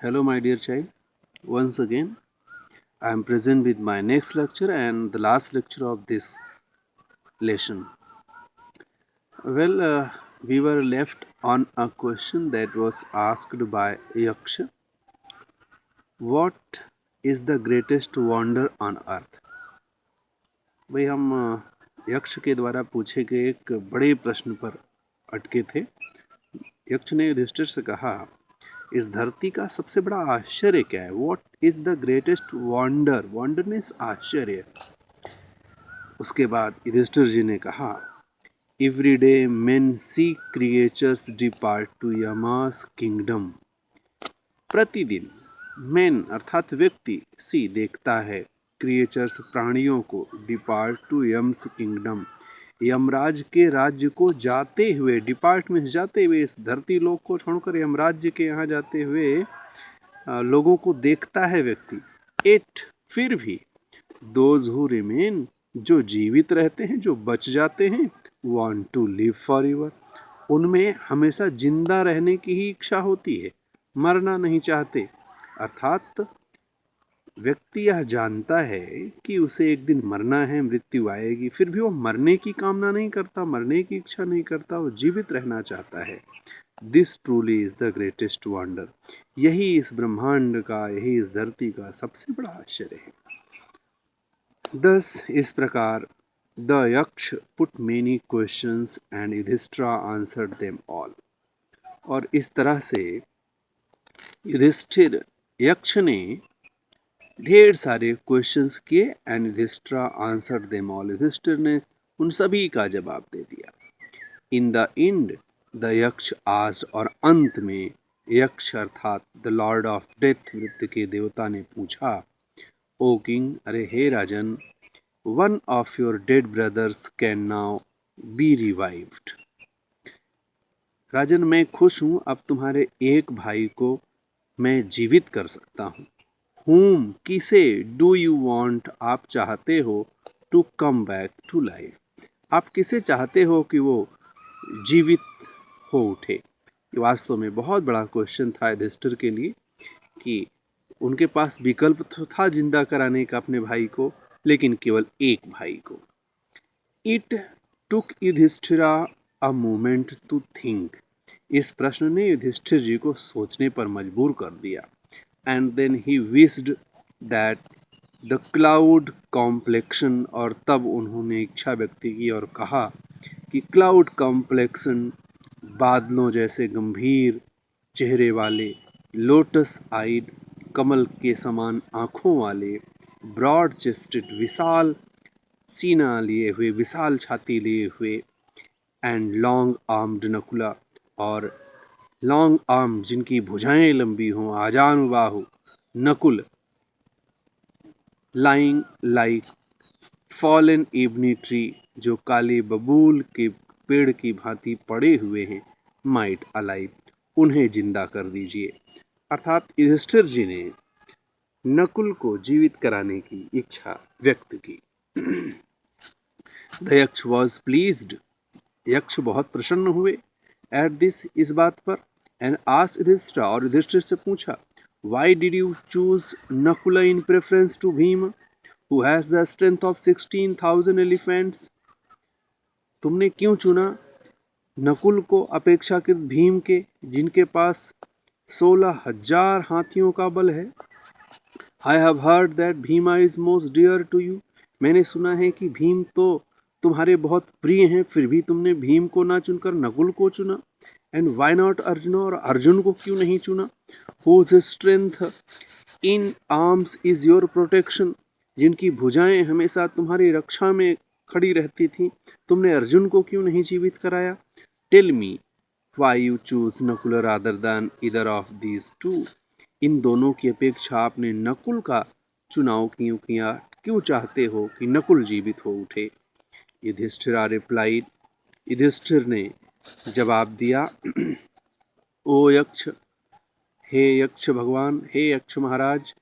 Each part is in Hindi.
Hello, my dear child. Once again, I am present with my next lecture and the last lecture of this lesson. We were left on a question that was asked by Yaksha. What is the greatest wonder on earth? भाई हम यक्ष के द्वारा पूछे गए एक बड़े प्रश्न पर अटके थे। यक्ष ने युधिष्ठिर से कहा, इस धरती का सबसे बड़ा आश्चर्य क्या है? What is the greatest wonder? Wonder means आश्चर्य। उसके बाद युधिष्ठिर जी ने कहा, every day men see creatures depart to Yama's kingdom. प्रतिदिन मेन अर्थात व्यक्ति सी देखता है, क्रिएचर्स प्राणियों को, depart to Yama's kingdom Yamraj के राज्य को जाते हुए, डिपार्ट में जाते हुए, इस धरती लोक को छोड़कर यमराज्य के यहाँ जाते हुए लोगों को देखता है व्यक्ति। इट फिर भी दोज हु रिमेन, जो जीवित रहते हैं, जो बच जाते हैं, want to live forever, उनमें हमेशा जिंदा रहने की ही इच्छा होती है, मरना नहीं चाहते। अर्थात व्यक्ति यह जानता है कि उसे एक दिन मरना है, मृत्यु आएगी, फिर भी वो मरने की कामना नहीं करता, मरने की इच्छा नहीं करता, वो जीवित रहना चाहता है। This truly is the greatest wonder. यही इस ब्रह्मांड का, यही इस धरती का सबसे बड़ा आश्चर्य है। दस इस प्रकार the Yaksha put many questions and Yudhishthir answered them all. और इस तरह से युधिष्ठिर, यक्ष ने ढेर सारे क्वेश्चंस किए and Yudhishthir answered them all. Yudhishthir ने उन सभी का जवाब दे दिया। In the end the Yaksha asked, और अंत में यक्ष अर्थात द लॉर्ड ऑफ डेथ, मृत्यु के देवता ने पूछा, ओ किंग, अरे हे राजन, one of your dead brothers can now be revived. राजन, मैं खुश हूं, अब तुम्हारे एक भाई को मैं जीवित कर सकता हूं। whom, किसे, डू यू वॉन्ट, आप चाहते हो, to come back to life, आप किसे चाहते हो कि वो जीवित हो उठे। ये वास्तव में बहुत बड़ा क्वेश्चन था युधिष्ठिर के लिए कि उनके पास विकल्प तो था जिंदा कराने का अपने भाई को, लेकिन केवल एक भाई को। It took Yudhishthira a moment to think. इस प्रश्न ने युधिष्ठिर जी को सोचने पर मजबूर कर दिया। And then he wished that the cloud complexion, और तब उन्होंने इच्छा व्यक्त की और कहा कि क्लाउड कॉम्प्लेक्शन, बादलों जैसे गंभीर चेहरे वाले, लोटस आइड, कमल के समान आँखों वाले, ब्रॉड चेस्टेड, विशाल सीना लिए हुए, विशाल छाती लिए हुए, एंड लॉन्ग आर्म्ड नकुला, और लॉन्ग आर्म जिनकी भुजाएं लंबी हों, आजानुबाहु Nakul, lying like fallen ebony tree, जो काले बबूल के पेड़ की भांति पड़े हुए हैं, माइट अलाइव, उन्हें जिंदा कर दीजिए। अर्थात युधिष्ठिर जी ने नकुल को जीवित कराने की इच्छा व्यक्त की। द यक्ष वॉज प्लीज्ड, यक्ष बहुत प्रसन्न हुए एट दिस, इस बात पर, एंड आस्क्ड युधिष्ठिर, और युधिष्ठिर से पूछा, why did you choose Nakula in preference to Bhim who has the strength of 16,000 elephants. तुमने क्यों चुना नकुल को अपेक्षाकृत भीम के, जिनके पास 16,000 हाथियों का बल है। I have heard that Bhima is most dear to you, मैंने सुना है कि भीम तो तुम्हारे बहुत प्रिय हैं, फिर भी तुमने भीम को ना चुनकर नकुल को चुना। एंड वाई नॉट अर्जुन, और अर्जुन को क्यों नहीं चुना। Whose strength in arms is your protection, जिनकी भुजाएं हमेशा तुम्हारी रक्षा में खड़ी रहती थी, तुमने अर्जुन को क्यों नहीं जीवित कराया। Tell me why you choose Nakul rather than either of these two, इन दोनों की अपेक्षा आपने नकुल का चुनाव क्यों किया, क्यों चाहते हो कि नकुल जीवित हो उठे। युधिष्ठिर रिप्लाइड, युधिष्ठिर ने जवाब दिया, ओ यक्ष, हे यक्ष भगवान, हे यक्ष महाराज,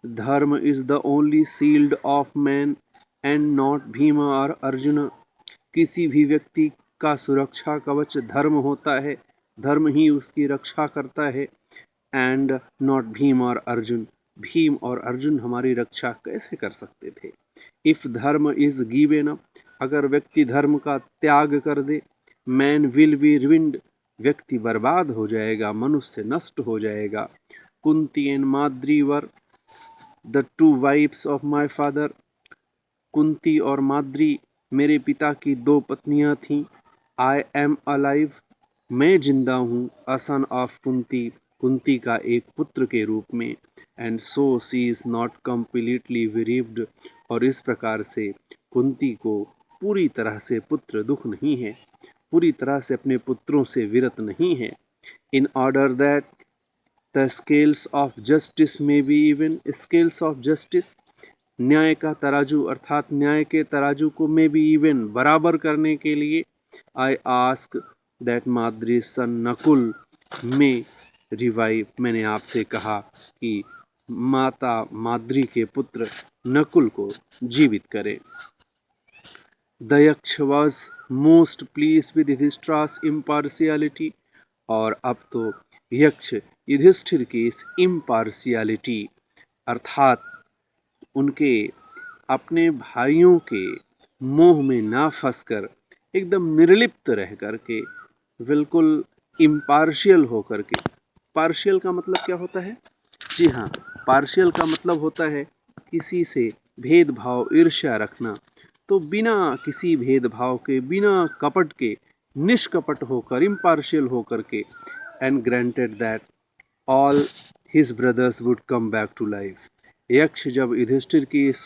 धर्म is the only shield of man and not Bhima और अर्जुन। किसी भी व्यक्ति का सुरक्षा कवच धर्म होता है, धर्म ही उसकी रक्षा करता है, and not Bhim or Arjun. Bhim और अर्जुन हमारी रक्षा कैसे कर सकते थे? इफ धर्म इज गिवन अप, अगर व्यक्ति धर्म का त्याग कर दे, मैन विल बी रिविंड, व्यक्ति बर्बाद हो जाएगा, मनुष्य नष्ट हो जाएगा। Kunti and Madri were the two wives of my father, Kunti और माद्री मेरे पिता की दो पत्नियां थीं। आई एम अलाइव, मैं जिंदा हूँ, a son of Kunti, Kunti का एक पुत्र के रूप में। And so she is not completely bereaved, और इस प्रकार से कुंती को पूरी तरह से पुत्र दुख नहीं है, पूरी तरह से अपने पुत्रों से विरत नहीं है। In order that the scales of justice may be even, scales of justice, न्याय का तराजू अर्थात न्याय के तराजू को में भी इवन बराबर करने के लिए, आई आस्क दैट माद्री सन नकुल में रिवाइव, मैंने आपसे कहा कि माता माद्री के पुत्र नकुल को जीवित करें। The Yaksha was most pleased with Yudhishthira's impartiality, और अब तो यक्ष युधिष्ठिर की इस इम्पार्शियलिटी अर्थात उनके अपने भाइयों के मोह में ना फंसकर एकदम निर्लिप्त रह करके, बिल्कुल इम्पार्शियल होकर के। पार्शियल का मतलब क्या होता है? जी हाँ, पार्शियल का मतलब होता है किसी से भेदभाव ईर्ष्या रखना। तो बिना किसी भेदभाव के, बिना कपट के, निष्कपट होकर, इम्पार्शियल होकर के, and granted that all his brothers would come back to life, Yaksha जब युधिष्ठिर की इस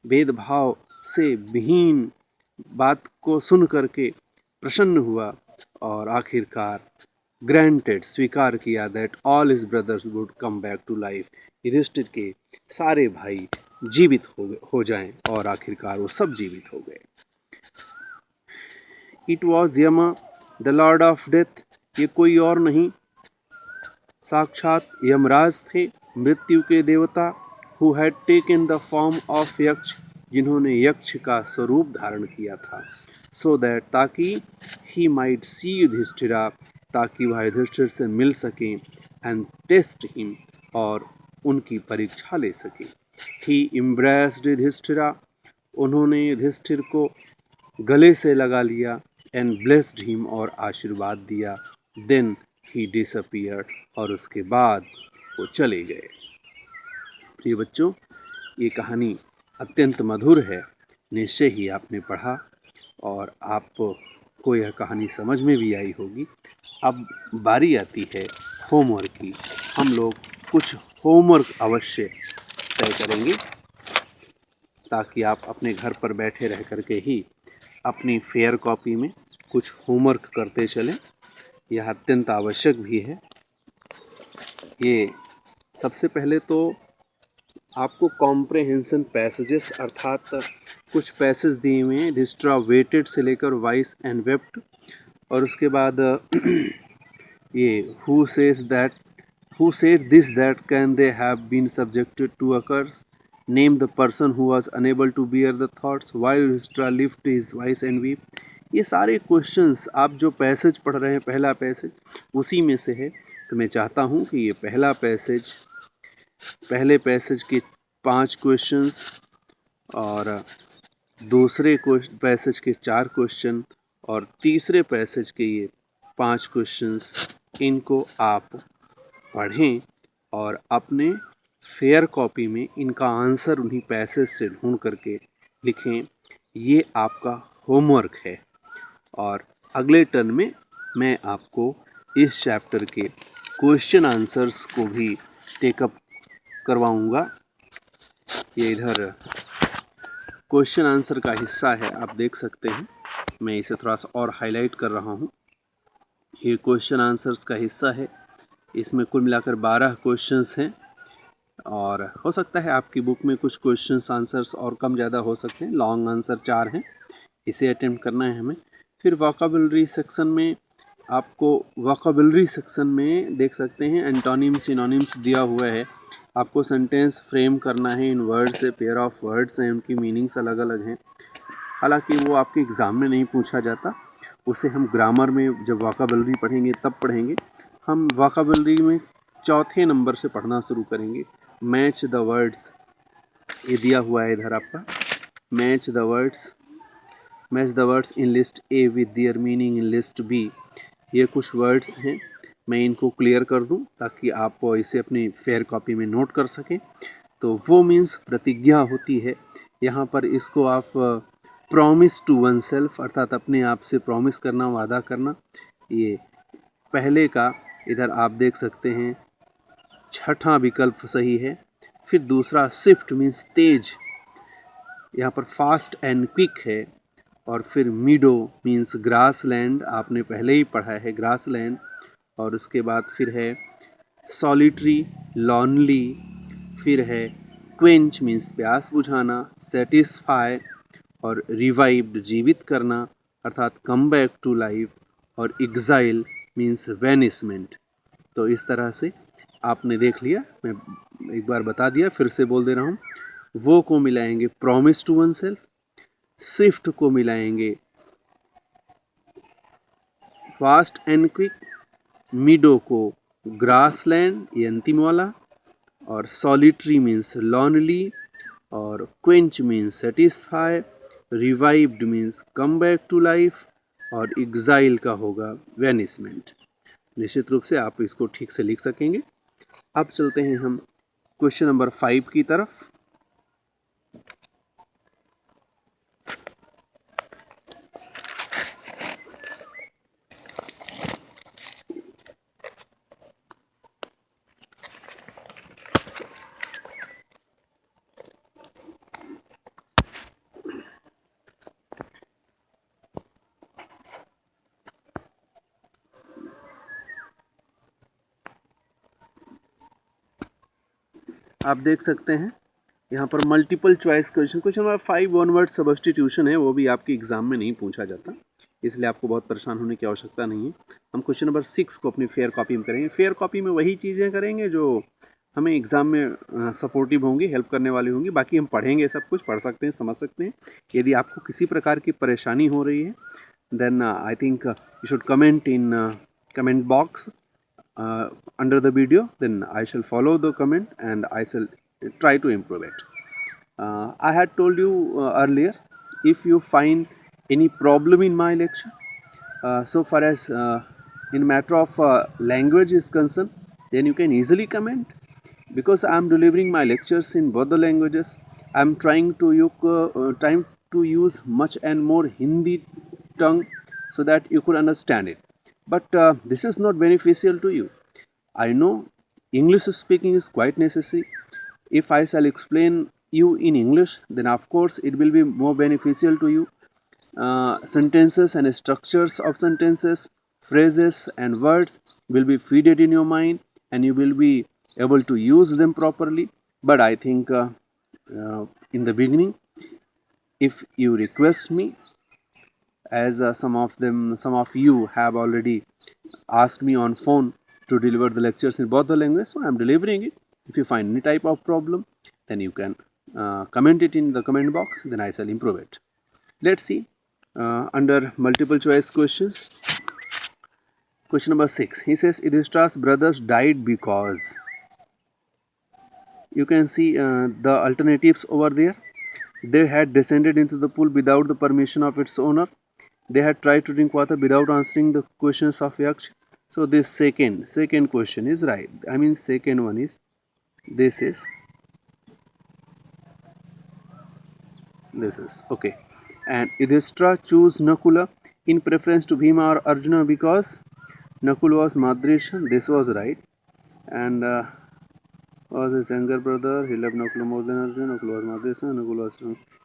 भेदभाव से विहीन बात को सुन करके प्रसन्न हुआ और आखिरकार ग्रांटेड स्वीकार किया that all his brothers would come back to life, Yudhishthir के सारे भाई जीवित हो जाएं, और आखिरकार वो सब जीवित हो गए। इट वॉज यमा द लॉर्ड ऑफ डेथ, ये कोई और नहीं साक्षात यमराज थे, मृत्यु के देवता। Who had taken the form of यक्ष, जिन्होंने यक्ष का स्वरूप धारण किया था। सो दैट, ताकि ही माइट सी युधिष्ठिरा, ताकि वह युधिष्ठिर से मिल सके, एंड टेस्ट हिम, और उनकी परीक्षा ले सके। ही इम्ब्रेस्ड युधिष्ठिरा, उन्होंने युधिष्ठिर को गले से लगा लिया, एंड ब्लेस्ड हिम, और आशीर्वाद दिया। देन ही डिसअपियर्ड, और उसके बाद वो चले गए। प्रिय बच्चों, ये कहानी अत्यंत मधुर है, निश्चय ही आपने पढ़ा और आपको यह कहानी समझ में भी आई होगी। अब बारी आती है होमवर्क की। हम लोग कुछ होमवर्क अवश्य तय करेंगे, ताकि आप अपने घर पर बैठे रह करके ही अपनी फेयर कॉपी में कुछ होमवर्क करते चलें। यह अत्यंत आवश्यक भी है। ये सबसे पहले तो आपको कॉम्प्रहेंशन पैसेजेस अर्थात कुछ पैसेज दिए हुए हैं, युधिष्ठिर वेटेड से लेकर वाइस एंड वेप्ट, और उसके बाद ये who said this that can they have been subjected to a curse, name the person who was unable to bear the thoughts, why Yudhishthir lift his voice and weep. ये सारे क्वेश्चंस आप जो पैसेज पढ़ रहे हैं, पहला पैसेज उसी में से है। तो मैं चाहता हूँ कि ये पहले पैसेज के 5 क्वेश्चंस और दूसरे पैसेज के 4 क्वेश्चन और तीसरे पैसेज के ये 5 क्वेश्चंस, इनको आप पढ़ें और अपने फेयर कॉपी में इनका आंसर उन्हीं पैसेज से ढूंढ करके लिखें। ये आपका होमवर्क है, और अगले टर्न में मैं आपको इस चैप्टर के क्वेश्चन आंसर्स को भी टेकअप करवाऊंगा। ये इधर क्वेश्चन आंसर का हिस्सा है, आप देख सकते हैं। मैं इसे थोड़ा सा और हाईलाइट कर रहा हूँ। ये क्वेश्चन आंसर्स का हिस्सा है। इसमें कुल मिलाकर 12 क्वेश्चंस हैं, और हो सकता है आपकी बुक में कुछ क्वेश्चंस आंसर्स और कम ज़्यादा हो सकते हैं। लॉन्ग आंसर 4 हैं, इसे अटेम्प्ट करना है हमें। फिर वोकैबुलरी सेक्शन में आपको देख सकते हैं एंटोनिम्स सिनोनिम्स दिया हुआ है। आपको सेंटेंस फ्रेम करना है इन वर्ड से, पेयर ऑफ वर्ड्स हैं, उनकी मीनिंग्स अलग अलग हैं। हालांकि वो आपके एग्ज़ाम में नहीं पूछा जाता, उसे हम ग्रामर में जब वोकैबुलरी पढ़ेंगे तब पढ़ेंगे। हम वोकैबुलरी में चौथे नंबर से पढ़ना शुरू करेंगे। मैच द वर्ड्स, ये दिया हुआ है इधर आपका। Match the words in list A with their meaning in list B. ये कुछ वर्ड्स हैं, मैं इनको क्लियर कर दूं ताकि आप इसे अपनी फेयर कॉपी में नोट कर सकें। तो वो मीन्स प्रतिज्ञा होती है। यहाँ पर इसको आप प्रॉमिस टू वन सेल्फ, अर्थात अपने आप से प्रॉमिस करना, वादा करना। ये पहले का इधर आप देख सकते हैं, छठा विकल्प सही है। फिर दूसरा स्विफ्ट मीन्स तेज, यहाँ पर फास्ट एंड क्विक है। और फिर मीडो मीन्स ग्रास लैंड, आपने पहले ही पढ़ा है ग्रास लैंड। और उसके बाद फिर है सॉलिटरी, लॉनली। फिर है क्वेंच मीन्स प्यास बुझाना, सेटिस्फाई और रिवाइव्ड जीवित करना अर्थात कम बैक टू लाइफ। और एग्जाइल मीन्स वैनिसमेंट। तो इस तरह से आपने देख लिया, मैं एक बार बता दिया, फिर से बोल दे रहा हूँ। वो को मिलाएंगे promise to one self, swift को मिलाएंगे फास्ट एंड क्विक, मीडो को ग्रासलैंड ये अंतिम वाला, और सॉलिटरी मीन्स लॉनली, और quench means satisfy, revived means come back to life, और एग्जाइल का होगा वैनिसमेंट। निश्चित रूप से आप इसको ठीक से लिख सकेंगे। अब चलते हैं हम क्वेश्चन नंबर 5 की तरफ। आप देख सकते हैं यहाँ पर multiple choice question number 5 one word substitution है, वो भी आपके एग्जाम में नहीं पूछा जाता, इसलिए आपको बहुत परेशान होने की आवश्यकता नहीं है। हम क्वेश्चन नंबर 6 को अपनी फेयर कॉपी में करेंगे। फेयर कॉपी में वही चीज़ें करेंगे जो हमें एग्जाम में सपोर्टिव होंगी, हेल्प करने वाली होंगी। बाकी हम पढ़ेंगे, सब कुछ पढ़ सकते हैं, समझ सकते हैं। यदि आपको किसी प्रकार की परेशानी हो रही है then I think you should comment in comment box under the video, then I shall follow the comment and I shall try to improve it. I had told you earlier, if you find any problem in my lecture, so far as in matter of language is concerned, then you can easily comment, because I am delivering my lectures in both the languages. I am trying to use much and more Hindi tongue so that you could understand it. But this is not beneficial to you. I know English speaking is quite necessary. If I shall explain you in English, then of course it will be more beneficial to you. Sentences and structures of sentences, phrases and words will be fed in your mind and you will be able to use them properly. But I think in the beginning, if you request me, as some of you have already asked me on phone to deliver the lectures in both the languages, so I am delivering it. If you find any type of problem, then you can comment it in the comment box, then I shall improve it. Let's see under multiple choice questions. Question number 6, he says Yudhishthira's brothers died because. You can see the alternatives over there. They had descended into the pool without the permission of its owner. They had tried to drink water without answering the questions of Yaksh. So this second question is right. I mean second one is, this is okay. And Yudhishthira chose Nakula in preference to Bhima or Arjuna because Nakul was Madrishan. This was right. And was his younger brother. He loved Nakula more than Arjuna. Nakul was Madrishan. Nakul was,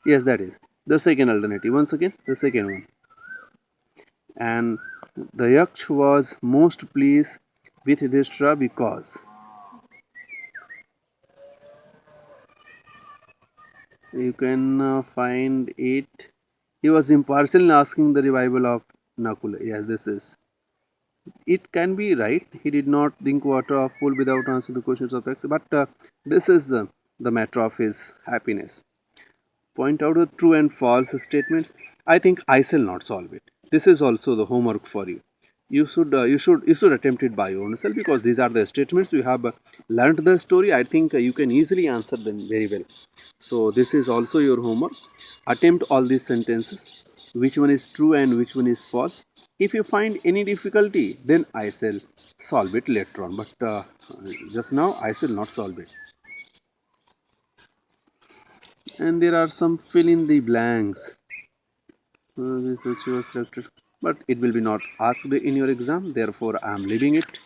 yes, that is the second alternative. Once again, the second one. And the Yaksh was most pleased with Yudhishthira because you can find it. He was impartial in asking the revival of Nakula. Yes, this is. It can be right. He did not drink water of pool without answering the questions of X. But this is the matter of his happiness. Point out the true and false statements. I think I shall not solve it. This is also the homework for you. you should attempt it by yourself, because these are the statements you have learnt the story. I think you can easily answer them very well. So this is also your homework. Attempt all these sentences, which one is true and which one is false. If you find any difficulty, then I shall solve it later on, but just now I shall not solve it. And there are some fill in the blanks which you selected, but it will be not asked in your exam, therefore I am leaving it.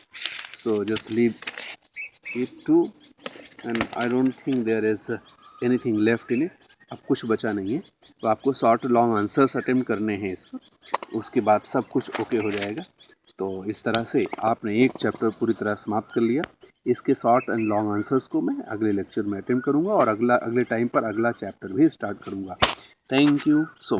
So just leave it too, and I don't think there is anything left in it. अब कुछ बचा नहीं है, तो आपको शॉर्ट लॉन्ग आंसर्स अटेम्प्ट करने हैं इसका, उसके बाद सब कुछ ओके हो जाएगा। तो इस तरह से आपने एक चैप्टर पूरी तरह समाप्त कर लिया। इसके शॉर्ट एंड लॉन्ग आंसर्स को मैं अगले लेक्चर में अटेम्प्ट करूँगा और अगले टाइम पर अगला चैप्टर भी स्टार्ट करूँगा। Thank you so